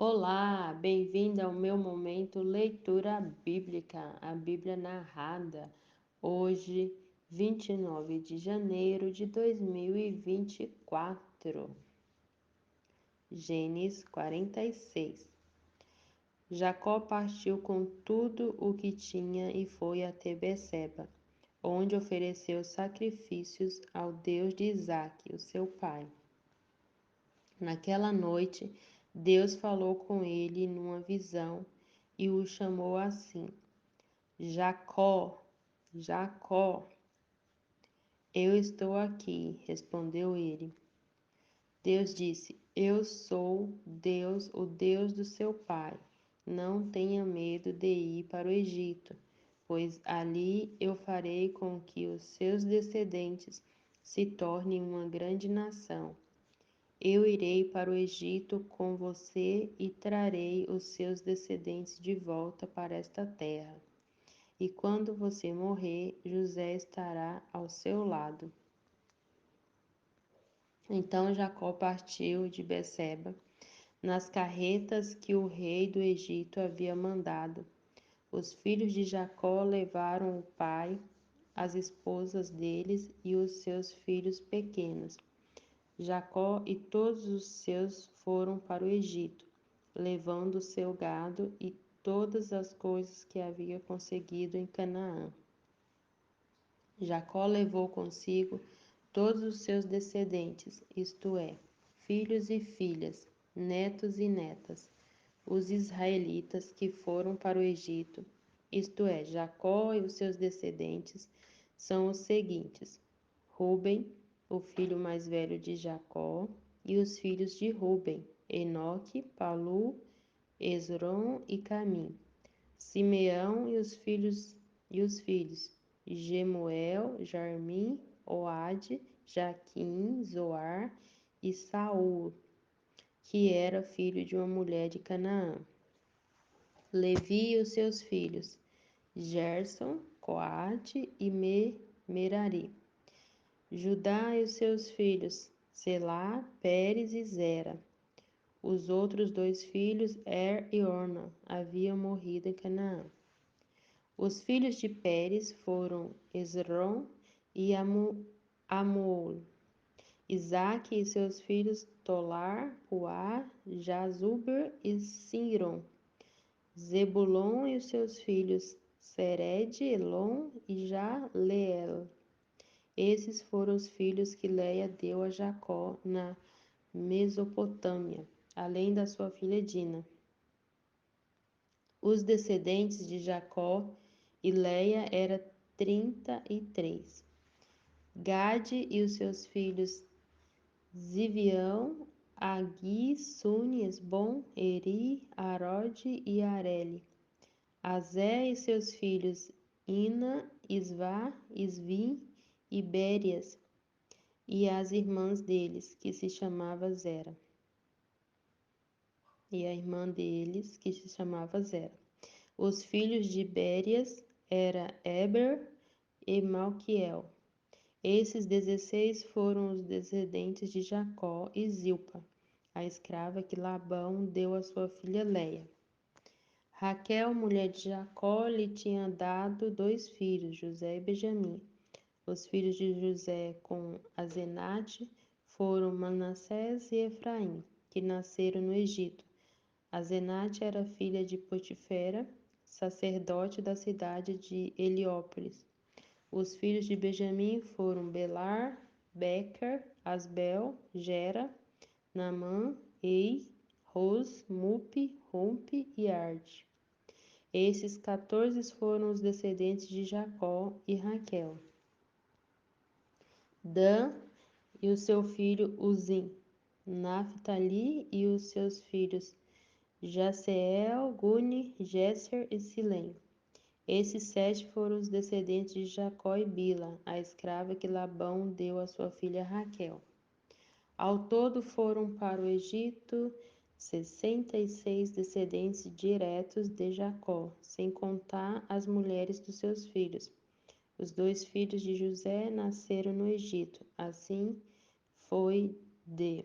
Olá, bem-vindo ao meu momento leitura bíblica, a Bíblia narrada, hoje, 29 de janeiro de 2024. Gênesis 46. Jacó partiu com tudo o que tinha e foi até Berseba, onde ofereceu sacrifícios ao Deus de Isaque, o seu pai. Naquela noite, Deus falou com ele numa visão e o chamou assim: Jacó, Jacó. Eu estou aqui, respondeu ele. Deus disse: Eu sou Deus, o Deus do seu pai. Não tenha medo de ir para o Egito, pois ali eu farei com que os seus descendentes se tornem uma grande nação. Eu irei para o Egito com você e trarei os seus descendentes de volta para esta terra. E quando você morrer, José estará ao seu lado. Então Jacó partiu de Berseba nas carretas que o rei do Egito havia mandado. Os filhos de Jacó levaram o pai, as esposas deles e os seus filhos pequenos. Jacó e todos os seus foram para o Egito, levando o seu gado e todas as coisas que havia conseguido em Canaã. Jacó levou consigo todos os seus descendentes, isto é, filhos e filhas, netos e netas, os israelitas que foram para o Egito, isto é, Jacó e os seus descendentes, são os seguintes: Ruben, o filho mais velho de Jacó, e os filhos de Ruben, Enoque, Palu, Esrom e Camim. Simeão e os filhos Gemuel, Jarmim, Oade, Jaquim, Zoar e Saul, que era filho de uma mulher de Canaã. Levi e os seus filhos Gerson, Coate e Merari. Judá e os seus filhos, Selá, Pérez e Zera. Os outros dois filhos, e Orna, haviam morrido em Canaã. Os filhos de Pérez foram Esrom e Amuol. Isaque e seus filhos, Tolar, Puá, Jazuber e Siron. Zebulon e os seus filhos, Sered, Elon e Jaleel. Esses foram os filhos que Leia deu a Jacó na Mesopotâmia, além da sua filha Dina. Os descendentes de Jacó e Leia eram 33. Gade e os seus filhos Zivião, Agui, Suni, Esbom, Eri, Arode e Areli. Azé e seus filhos Ina, Isvá, Isvim e Bérias, e as irmãs deles, que se chamava Zera. E a irmã deles, que se chamava Zera. Os filhos de Bérias era Eber e Malquiel. Esses 16 foram os descendentes de Jacó e Zilpa, a escrava que Labão deu à sua filha Leia. Raquel, mulher de Jacó, lhe tinha dado 2 filhos, José e Benjamim. Os filhos de José com Azenate foram Manassés e Efraim, que nasceram no Egito. Azenate era filha de Potifera, sacerdote da cidade de Heliópolis. Os filhos de Benjamim foram Belar, Becker, Asbel, Gera, Naamã, Ei, Ros, Mupi, Rompe e Arde. Esses 14 foram os descendentes de Jacó e Raquel. Dan e o seu filho Uzim, Naphtali e os seus filhos Jaseel, Guni, Jesser e Silém. Esses 7 foram os descendentes de Jacó e Bila, a escrava que Labão deu à sua filha Raquel. Ao todo foram para o Egito 66 descendentes diretos de Jacó, sem contar as mulheres dos seus filhos. Os 2 filhos de José nasceram no Egito. Assim foi de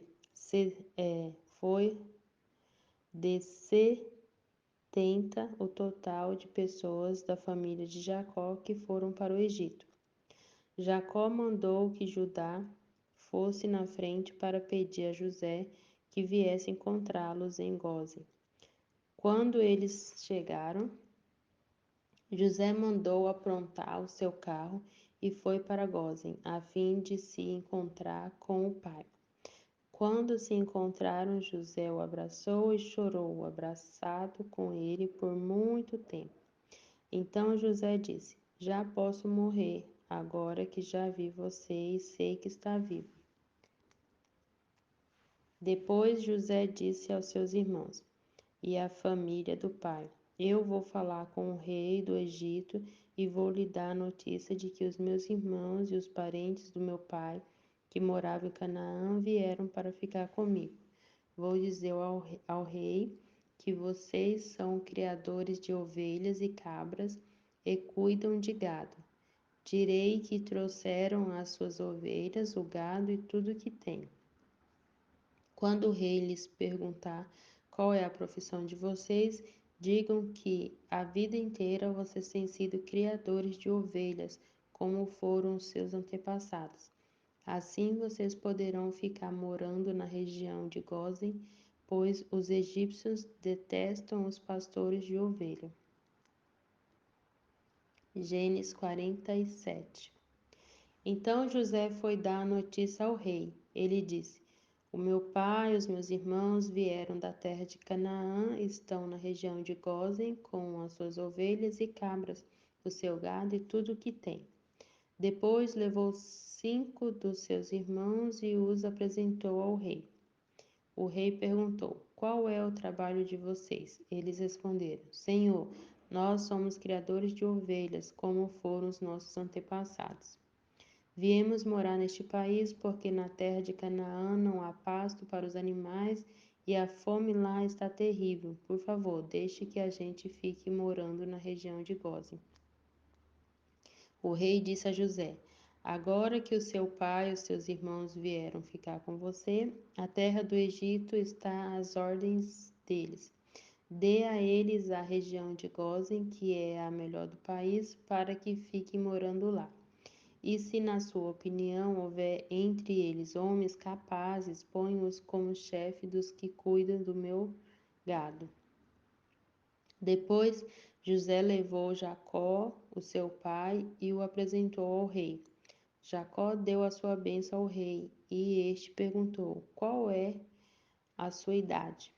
de 70 o total de pessoas da família de Jacó que foram para o Egito. Jacó mandou que Judá fosse na frente para pedir a José que viesse encontrá-los em Gósen. Quando eles chegaram, José mandou aprontar o seu carro e foi para Gósen, a fim de se encontrar com o pai. Quando se encontraram, José o abraçou e chorou, abraçado com ele por muito tempo. Então José disse: Já posso morrer, agora que já vi você e sei que está vivo. Depois José disse aos seus irmãos e à família do pai: Eu vou falar com o rei do Egito e vou lhe dar a notícia de que os meus irmãos e os parentes do meu pai, que moravam em Canaã, vieram para ficar comigo. Vou dizer ao rei que vocês são criadores de ovelhas e cabras e cuidam de gado. Direi que trouxeram as suas ovelhas, o gado e tudo o que tem. Quando o rei lhes perguntar qual é a profissão de vocês, digam que a vida inteira vocês têm sido criadores de ovelhas, como foram os seus antepassados. Assim vocês poderão ficar morando na região de Gósen, pois os egípcios detestam os pastores de ovelha. Gênesis 47. Então José foi dar a notícia ao rei. Ele disse: O meu pai e os meus irmãos vieram da terra de Canaã, estão na região de Gósen com as suas ovelhas e cabras, o seu gado e tudo o que tem. Depois levou 5 dos seus irmãos e os apresentou ao rei. O rei perguntou: Qual é o trabalho de vocês? Eles responderam: Senhor, nós somos criadores de ovelhas, como foram os nossos antepassados. Viemos morar neste país porque na terra de Canaã não há pasto para os animais e a fome lá está terrível. Por favor, deixe que a gente fique morando na região de Gósen. O rei disse a José: Agora que o seu pai e os seus irmãos vieram ficar com você, a terra do Egito está às ordens deles. Dê a eles a região de Gósen, que é a melhor do país, para que fiquem morando lá. E se, na sua opinião, houver entre eles homens capazes, ponha-os como chefe dos que cuidam do meu gado. Depois José levou Jacó, o seu pai, e o apresentou ao rei. Jacó deu a sua bênção ao rei, e este perguntou: Qual é a sua idade?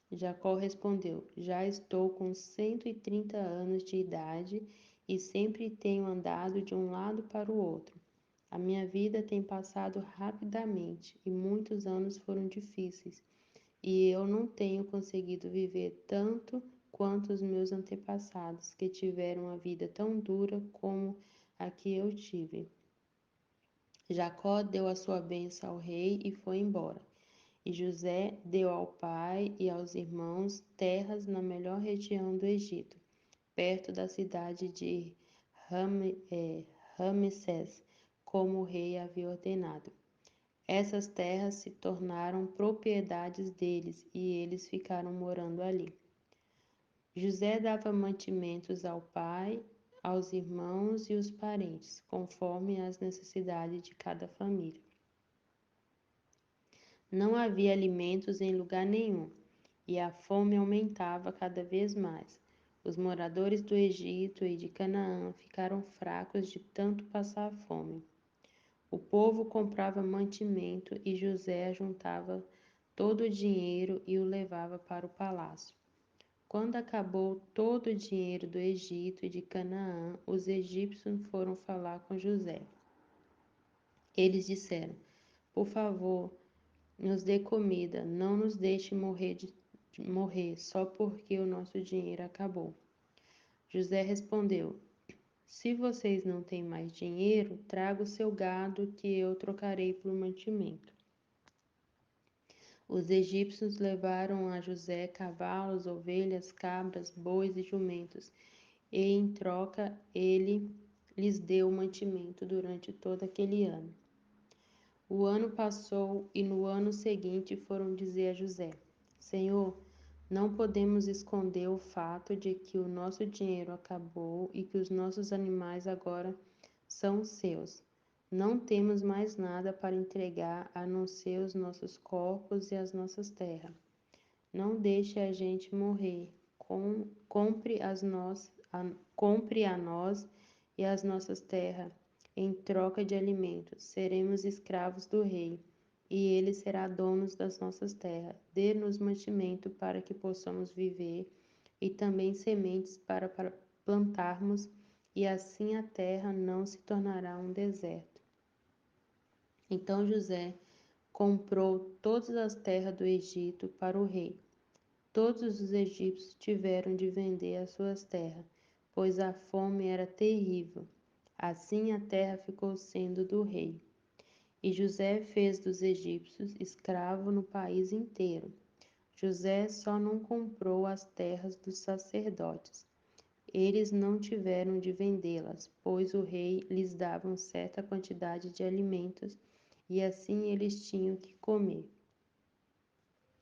Jacó respondeu: Já estou com 130 anos de idade e sempre tenho andado de um lado para o outro. A minha vida tem passado rapidamente e muitos anos foram difíceis, e eu não tenho conseguido viver tanto quanto os meus antepassados, que tiveram uma vida tão dura como a que eu tive. Jacó deu a sua bênção ao rei e foi embora. E José deu ao pai e aos irmãos terras na melhor região do Egito, perto da cidade de Ramsés, como o rei havia ordenado. Essas terras se tornaram propriedades deles e eles ficaram morando ali. José dava mantimentos ao pai, aos irmãos e os parentes, conforme as necessidades de cada família. Não havia alimentos em lugar nenhum, e a fome aumentava cada vez mais. Os moradores do Egito e de Canaã ficaram fracos de tanto passar fome. O povo comprava mantimento e José juntava todo o dinheiro e o levava para o palácio. Quando acabou todo o dinheiro do Egito e de Canaã, os egípcios foram falar com José. Eles disseram: Por favor, nos dê comida, não nos deixe morrer só porque o nosso dinheiro acabou. José respondeu: Se vocês não têm mais dinheiro, traga o seu gado que eu trocarei por mantimento. Os egípcios levaram a José cavalos, ovelhas, cabras, bois e jumentos, e em troca ele lhes deu mantimento durante todo aquele ano. O ano passou e no ano seguinte foram dizer a José: Senhor, Não podemos esconder o fato de que o nosso dinheiro acabou e que os nossos animais agora são seus. Não temos mais nada para entregar a não ser os nossos corpos e as nossas terras. Não deixe a gente morrer. Compre a nós e as nossas terras em troca de alimentos. Seremos escravos do rei e ele será dono das nossas terras. Dê-nos mantimento para que possamos viver e também sementes para plantarmos, e assim a terra não se tornará um deserto. Então José comprou todas as terras do Egito para o rei. Todos os egípcios tiveram de vender as suas terras, pois a fome era terrível. Assim a terra ficou sendo do rei. E José fez dos egípcios escravos no país inteiro. José só não comprou as terras dos sacerdotes. Eles não tiveram de vendê-las, pois o rei lhes dava uma certa quantidade de alimentos e assim eles tinham que comer.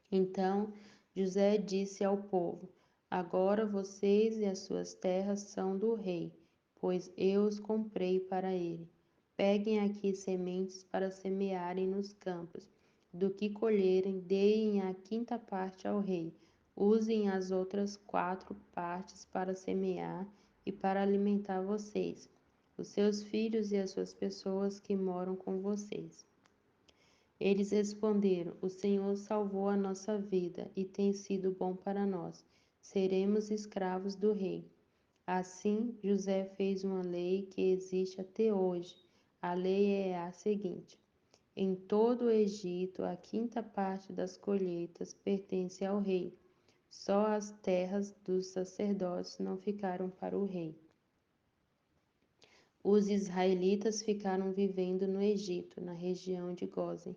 Então José disse ao povo: Agora vocês e as suas terras são do rei, pois eu os comprei para ele. Peguem aqui sementes para semearem nos campos. Do que colherem, deem a quinta parte ao rei. Usem as outras quatro partes para semear e para alimentar vocês, os seus filhos e as suas pessoas que moram com vocês. Eles responderam: O Senhor salvou a nossa vida e tem sido bom para nós. Seremos escravos do rei. Assim, José fez uma lei que existe até hoje. A lei é a seguinte: em todo o Egito, a quinta parte das colheitas pertence ao rei. Só as terras dos sacerdotes não ficaram para o rei. Os israelitas ficaram vivendo no Egito, na região de Gósen,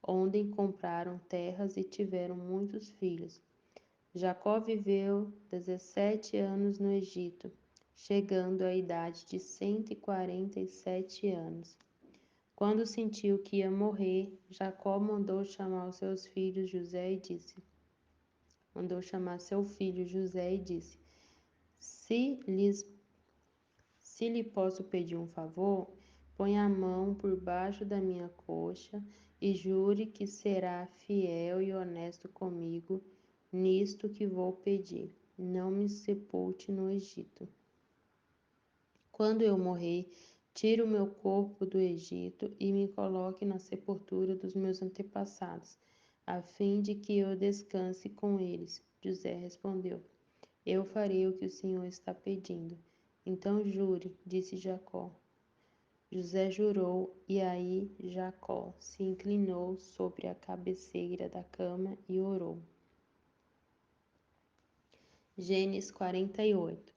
onde compraram terras e tiveram muitos filhos. Jacó viveu 17 anos no Egito, chegando à idade de 147 anos. Quando sentiu que ia morrer, Jacó mandou chamar os seus filhos José e disse: mandou chamar seu filho José e disse: Se lhes Se lhe posso pedir um favor, põe a mão por baixo da minha coxa e jure que será fiel e honesto comigo nisto que vou pedir. Não me sepulte no Egito. Quando eu morrer, tire o meu corpo do Egito e me coloque na sepultura dos meus antepassados, a fim de que eu descanse com eles. José respondeu: Eu farei o que o Senhor está pedindo. Então jure, disse Jacó. José jurou, e aí Jacó se inclinou sobre a cabeceira da cama e orou. Gênesis 48.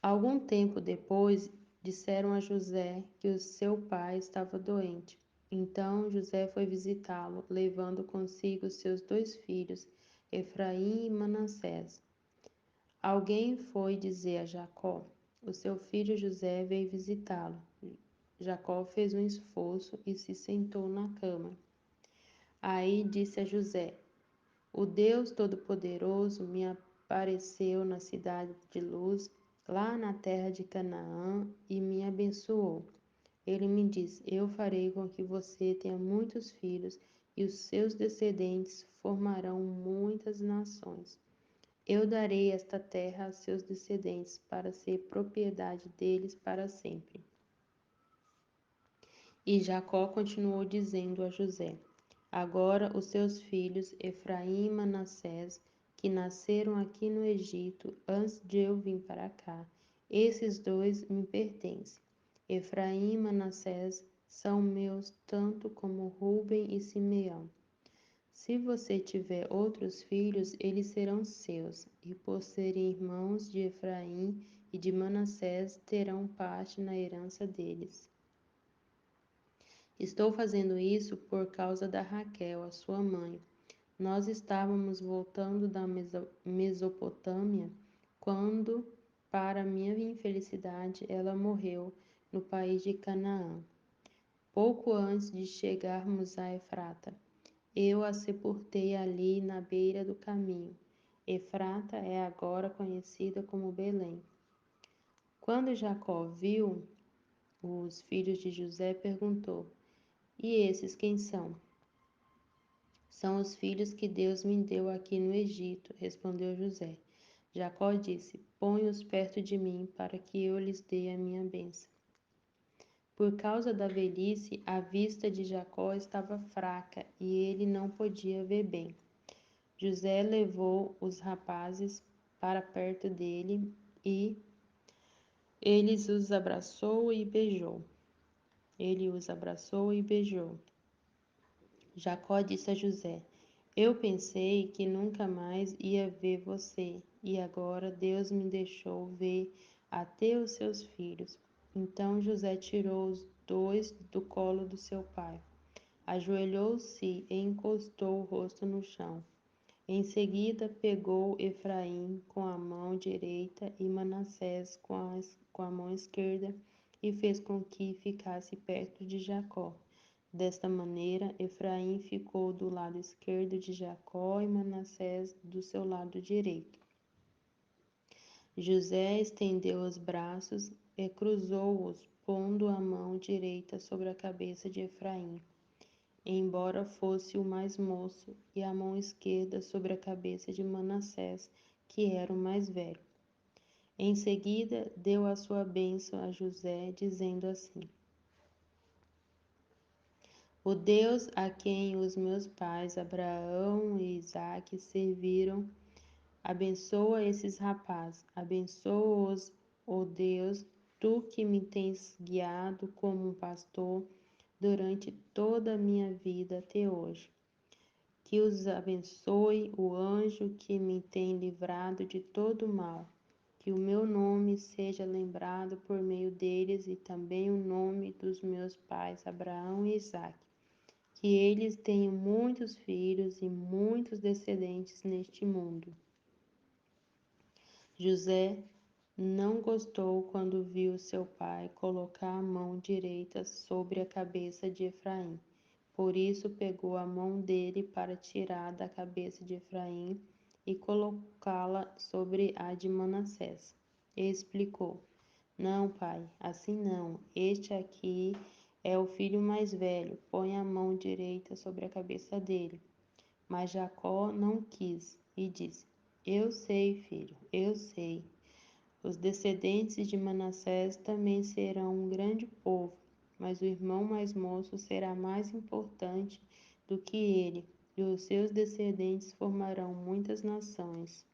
Algum tempo depois, disseram a José que o seu pai estava doente. Então José foi visitá-lo, levando consigo seus dois filhos, Efraim e Manassés. Alguém foi dizer a Jacó: O seu filho José veio visitá-lo. Jacó fez um esforço e se sentou na cama. Aí disse a José: O Deus Todo-Poderoso me apareceu na cidade de Luz, lá na terra de Canaã, e me abençoou. Ele me disse: Eu farei com que você tenha muitos filhos, e os seus descendentes formarão muitas nações. Eu darei esta terra a seus descendentes para ser propriedade deles para sempre. E Jacó continuou dizendo a José: Agora os seus filhos, Efraim e Manassés, que nasceram aqui no Egito antes de eu vir para cá, esses dois me pertencem. Efraim e Manassés são meus tanto como Ruben e Simeão. Se você tiver outros filhos, eles serão seus, e por serem irmãos de Efraim e de Manassés, terão parte na herança deles. Estou fazendo isso por causa da Raquel, a sua mãe. Nós estávamos voltando da Mesopotâmia quando, para minha infelicidade, ela morreu no país de Canaã, pouco antes de chegarmos a Efrata. Eu a sepultei ali na beira do caminho. Efrata é agora conhecida como Belém. Quando Jacó viu os filhos de José, perguntou: E esses quem são? São os filhos que Deus me deu aqui no Egito, respondeu José. Jacó disse: Põe-os perto de mim, para que eu lhes dê a minha bênção. Por causa da velhice, a vista de Jacó estava fraca e ele não podia ver bem. José levou os rapazes para perto dele e eles os abraçou e beijou. Ele os abraçou e beijou. Jacó disse a José: Eu pensei que nunca mais ia ver você, e agora Deus me deixou ver até os seus filhos. Então José tirou os dois do colo do seu pai, ajoelhou-se e encostou o rosto no chão. Em seguida, pegou Efraim com a mão direita e Manassés com a mão esquerda e fez com que ficasse perto de Jacó. Desta maneira, Efraim ficou do lado esquerdo de Jacó e Manassés do seu lado direito. José estendeu os braços e cruzou-os, pondo a mão direita sobre a cabeça de Efraim, embora fosse o mais moço, e a mão esquerda sobre a cabeça de Manassés, que era o mais velho. Em seguida, deu a sua bênção a José, dizendo assim: O Deus a quem os meus pais Abraão e Isaque serviram, abençoa esses rapazes, abençoa-os, ó Deus, tu que me tens guiado como um pastor durante toda a minha vida até hoje. Que os abençoe o anjo que me tem livrado de todo mal. Que o meu nome seja lembrado por meio deles e também o nome dos meus pais Abraão e Isaque. Que eles tenham muitos filhos e muitos descendentes neste mundo. José não gostou quando viu seu pai colocar a mão direita sobre a cabeça de Efraim. Por isso pegou a mão dele para tirar da cabeça de Efraim e colocá-la sobre a de Manassés. E explicou: Não, pai, assim não. Este aqui é o filho mais velho. Põe a mão direita sobre a cabeça dele. Mas Jacó não quis e disse: Eu sei, filho, eu sei. Os descendentes de Manassés também serão um grande povo, mas o irmão mais moço será mais importante do que ele, e os seus descendentes formarão muitas nações.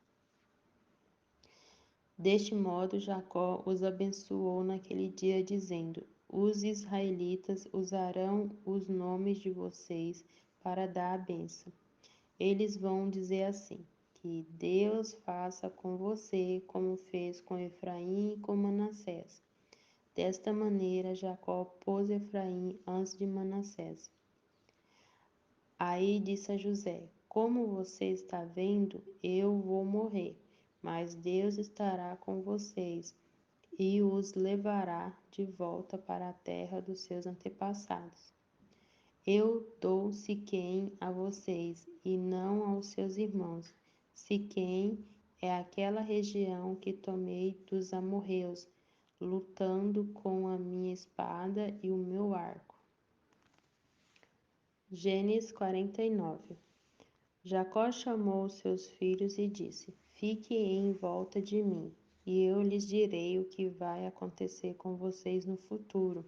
Deste modo, Jacó os abençoou naquele dia, dizendo: Os israelitas usarão os nomes de vocês para dar a bênção. Eles vão dizer assim: Que Deus faça com você como fez com Efraim e com Manassés. Desta maneira, Jacó pôs Efraim antes de Manassés. Aí disse a José: Como você está vendo, eu vou morrer, mas Deus estará com vocês e os levará de volta para a terra dos seus antepassados. Eu dou Siquém a vocês e não aos seus irmãos. Siquém é aquela região que tomei dos amorreus, lutando com a minha espada e o meu arco. Gênesis 49. Jacó chamou seus filhos e disse: Fiquem em volta de mim, e eu lhes direi o que vai acontecer com vocês no futuro.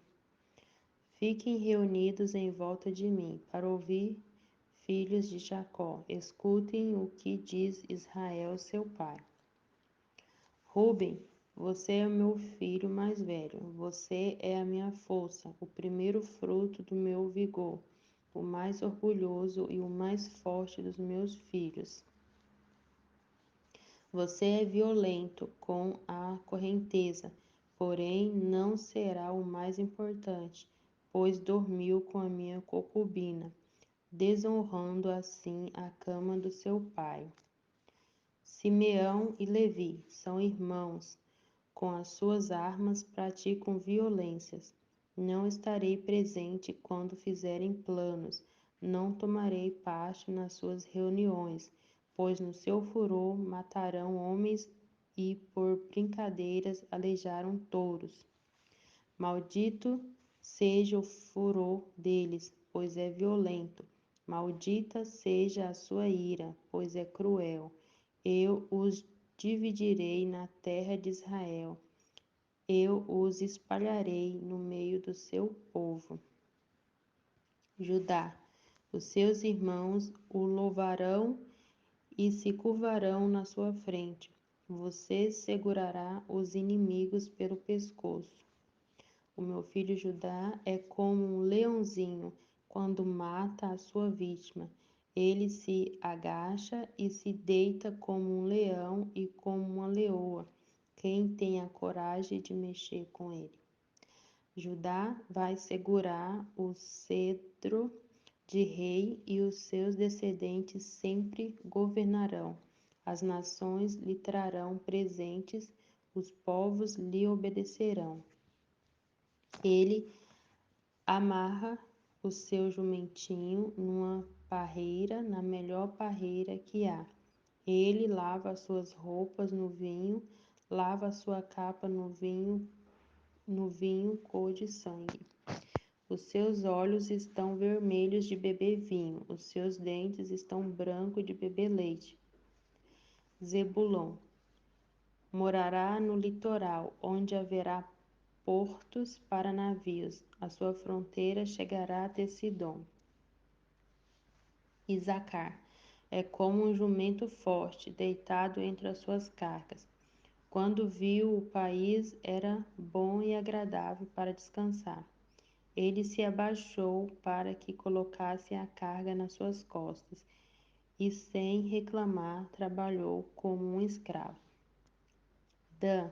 Fiquem reunidos em volta de mim, para ouvir, filhos de Jacó, escutem o que diz Israel, seu pai. Ruben, você é o meu filho mais velho, você é a minha força, o primeiro fruto do meu vigor, o mais orgulhoso e o mais forte dos meus filhos. Você é violento com a correnteza, porém não será o mais importante, pois dormiu com a minha concubina, desonrando assim a cama do seu pai. Simeão e Levi são irmãos, com as suas armas praticam violências. Não estarei presente quando fizerem planos, não tomarei parte nas suas reuniões, pois no seu furor matarão homens e por brincadeiras aleijaram touros. Maldito seja o furor deles, pois é violento. Maldita seja a sua ira, pois é cruel. Eu os dividirei na terra de Israel. Eu os espalharei no meio do seu povo. Judá, os seus irmãos o louvarão e se curvarão na sua frente. Você segurará os inimigos pelo pescoço. O meu filho Judá é como um leãozinho quando mata a sua vítima. Ele se agacha e se deita como um leão e como uma leoa. Quem tem a coragem de mexer com ele? Judá vai segurar o cetro de rei e os seus descendentes sempre governarão. As nações lhe trarão presentes, os povos lhe obedecerão. Ele amarra o seu jumentinho numa parreira, na melhor parreira que há. Ele lava as suas roupas no vinho, lava a sua capa no vinho cor de sangue. Os seus olhos estão vermelhos de beber vinho, os seus dentes estão brancos de beber leite. Zebulon morará no litoral, onde haverá portos para navios. A sua fronteira chegará até Sidom. Isacar é como um jumento forte, deitado entre as suas cargas. Quando viu o país, era bom e agradável para descansar. Ele se abaixou para que colocasse a carga nas suas costas e, sem reclamar, trabalhou como um escravo. Dan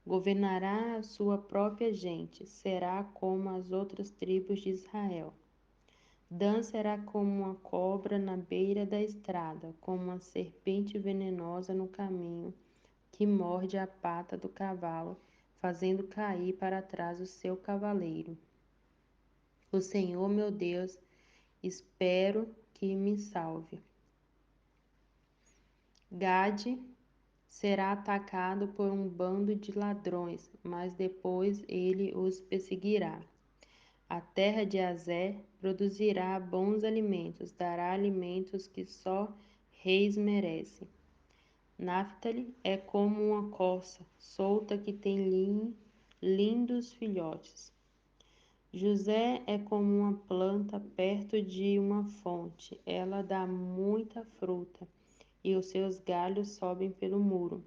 governará a sua própria gente, será como as outras tribos de Israel. Dan será como uma cobra na beira da estrada, como uma serpente venenosa no caminho, que morde a pata do cavalo, fazendo cair para trás o seu cavaleiro. O Senhor, meu Deus, espero que me salve. Gade será atacado por um bando de ladrões, mas depois ele os perseguirá. A terra de Azé produzirá bons alimentos, dará alimentos que só reis merecem. Naphtali é como uma corça solta que tem lindos filhotes. José é como uma planta perto de uma fonte, ela dá muita fruta e os seus galhos sobem pelo muro.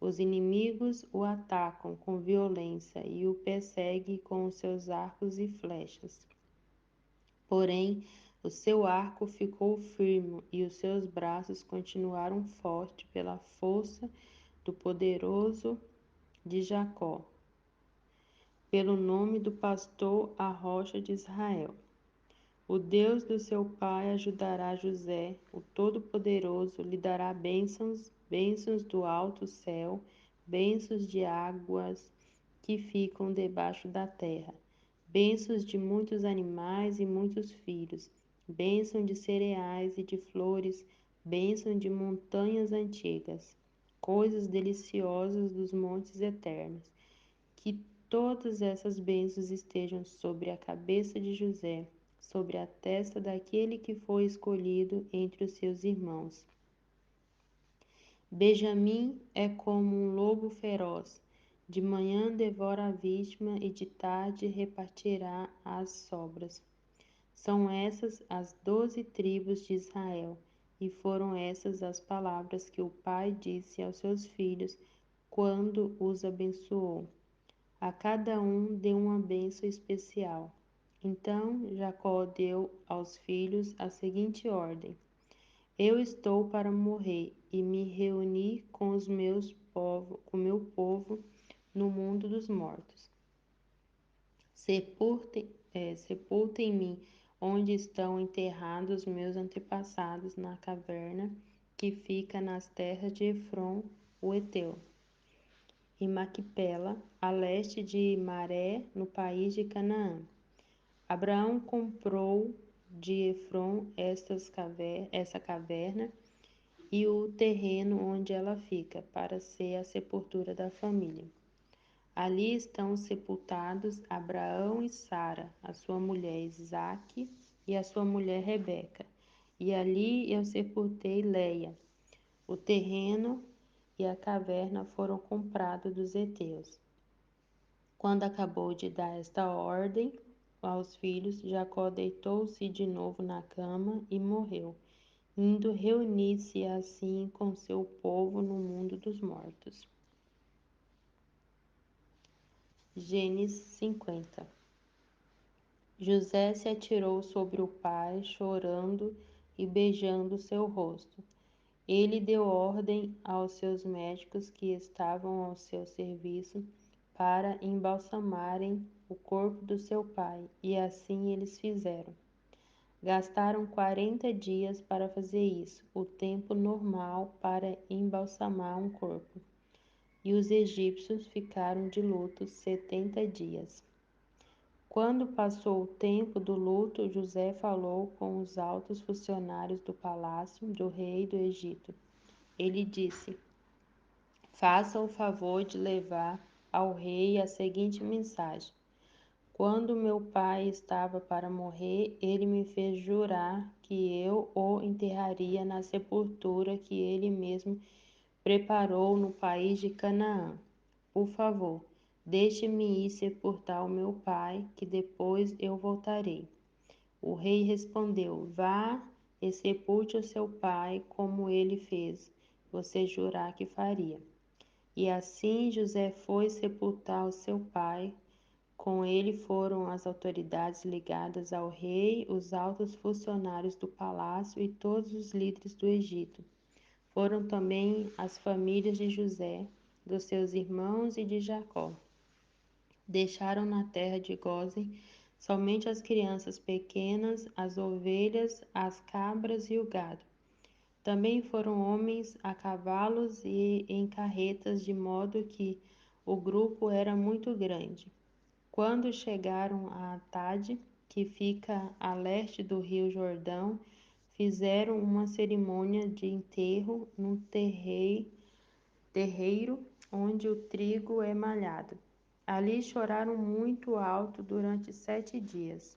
Os inimigos o atacam com violência e o perseguem com os seus arcos e flechas. Porém, o seu arco ficou firme e os seus braços continuaram fortes pela força do poderoso de Jacó, pelo nome do pastor, a rocha de Israel. O Deus do seu pai ajudará José, o Todo-Poderoso lhe dará bênçãos, bênçãos do alto céu, bênçãos de águas que ficam debaixo da terra, bênçãos de muitos animais e muitos filhos, bênção de cereais e de flores, bênção de montanhas antigas, coisas deliciosas dos montes eternos. Que todas essas bênçãos estejam sobre a cabeça de José, sobre a testa daquele que foi escolhido entre os seus irmãos. Benjamim é como um lobo feroz. De manhã devora a vítima e de tarde repartirá as sobras. São essas as 12 tribos de Israel, e foram essas as palavras que o pai disse aos seus filhos quando os abençoou. A cada um deu uma bênção especial. Então Jacó deu aos filhos a seguinte ordem: Eu estou para morrer e me reunir com com meu povo no mundo dos mortos. Sepultem-me onde estão enterrados meus antepassados na caverna que fica nas terras de Efron, o Heteu, em Maquipela, a leste de Maré, no país de Canaã. Abraão comprou de Efron essa caverna e o terreno onde ela fica, para ser a sepultura da família. Ali estão sepultados Abraão e Sara, a sua mulher Isaque e a sua mulher Rebeca. E ali eu sepultei Leia. O terreno e a caverna foram comprados dos heteus. Quando acabou de dar esta ordem aos filhos, Jacó deitou-se de novo na cama e morreu, indo reunir-se assim com seu povo no mundo dos mortos. Gênesis 50. José se atirou sobre o pai, chorando e beijando seu rosto. Ele deu ordem aos seus médicos que estavam ao seu serviço para embalsamarem o corpo do seu pai, e assim eles fizeram. Gastaram 40 dias para fazer isso, o tempo normal para embalsamar um corpo. E os egípcios ficaram de luto 70 dias. Quando passou o tempo do luto, José falou com os altos funcionários do palácio do rei do Egito. Ele disse: Faça o favor de levar ao rei a seguinte mensagem: Quando meu pai estava para morrer, ele me fez jurar que eu o enterraria na sepultura que ele mesmo preparou no país de Canaã. Por favor, deixe-me ir sepultar o meu pai, que depois eu voltarei. O rei respondeu: Vá e sepulte o seu pai, como ele fez, você jurar que faria. E assim José foi sepultar o seu pai. Com ele foram as autoridades ligadas ao rei, os altos funcionários do palácio e todos os líderes do Egito. Foram também as famílias de José, dos seus irmãos e de Jacó. Deixaram na terra de Gósen somente as crianças pequenas, as ovelhas, as cabras e o gado. Também foram homens a cavalos e em carretas, de modo que o grupo era muito grande. Quando chegaram a Atade, que fica a leste do rio Jordão, fizeram uma cerimônia de enterro no terreiro onde o trigo é malhado. Ali choraram muito alto durante 7 dias.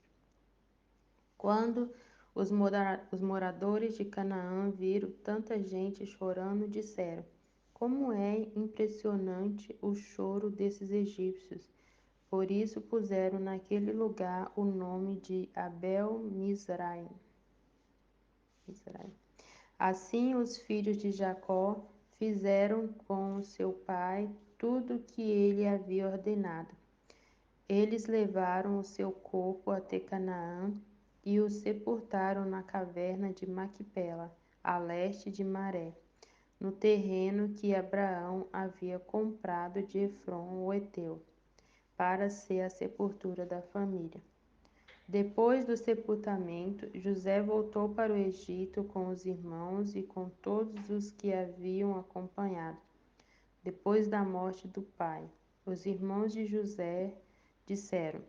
Quando os moradores de Canaã viram tanta gente chorando, disseram: Como é impressionante o choro desses egípcios! Por isso puseram naquele lugar o nome de Abel-Mizraim. Assim os filhos de Jacó fizeram com seu pai tudo o que ele havia ordenado. Eles levaram o seu corpo até Canaã e o sepultaram na caverna de Maquipela, a leste de Maré, no terreno que Abraão havia comprado de Efron o heteu, para ser a sepultura da família. Depois do sepultamento, José voltou para o Egito com os irmãos e com todos os que haviam acompanhado. Depois da morte do pai, os irmãos de José disseram: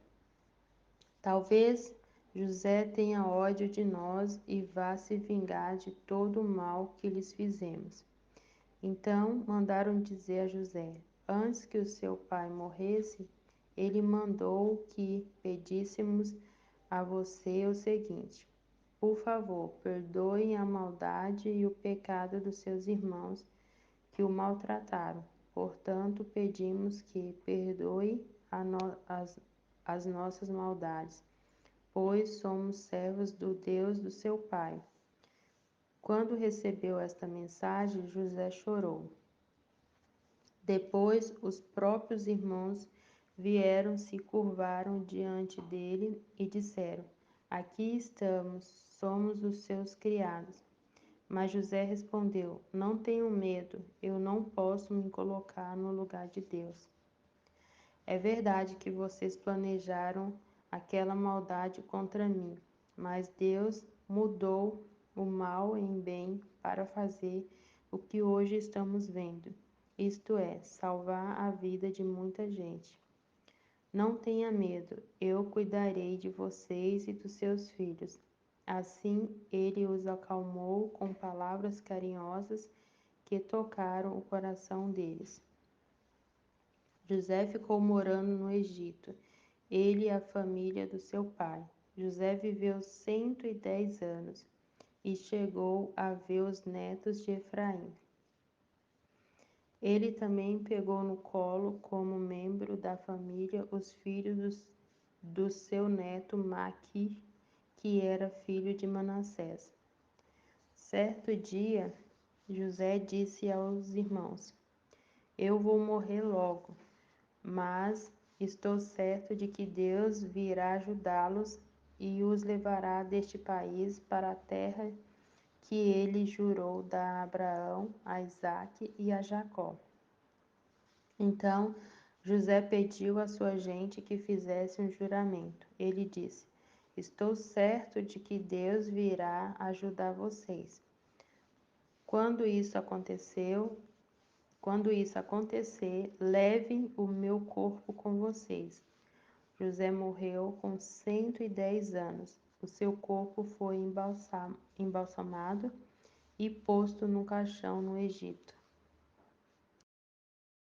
Talvez José tenha ódio de nós e vá se vingar de todo o mal que lhes fizemos. Então mandaram dizer a José: Antes que o seu pai morresse, ele mandou que pedíssemos a você o seguinte: Por favor, perdoem a maldade e o pecado dos seus irmãos que o maltrataram. Portanto, pedimos que perdoe as nossas maldades, pois somos servos do Deus do seu pai. Quando recebeu esta mensagem, José chorou. Depois, os próprios irmãos vieram, se curvaram diante dele e disseram: Aqui estamos, somos os seus criados. Mas José respondeu: Não tenham medo, eu não posso me colocar no lugar de Deus. É verdade que vocês planejaram aquela maldade contra mim, mas Deus mudou o mal em bem para fazer o que hoje estamos vendo, isto é, salvar a vida de muita gente. Não tenha medo, eu cuidarei de vocês e dos seus filhos. Assim ele os acalmou com palavras carinhosas que tocaram o coração deles. José ficou morando no Egito, ele e a família do seu pai. José viveu 110 anos e chegou a ver os netos de Efraim. Ele também pegou no colo, como membro da família, os filhos do seu neto Maqui, que era filho de Manassés. Certo dia, José disse aos irmãos: Eu vou morrer logo, mas estou certo de que Deus virá ajudá-los e os levará deste país para a terra que ele jurou dar a Abraão, a Isaque e a Jacó. Então José pediu à sua gente que fizesse um juramento. Ele disse: Estou certo de que Deus virá ajudar vocês. Quando isso acontecer, levem o meu corpo com vocês. José morreu com 110 anos. O seu corpo foi embalsamado e posto num caixão no Egito.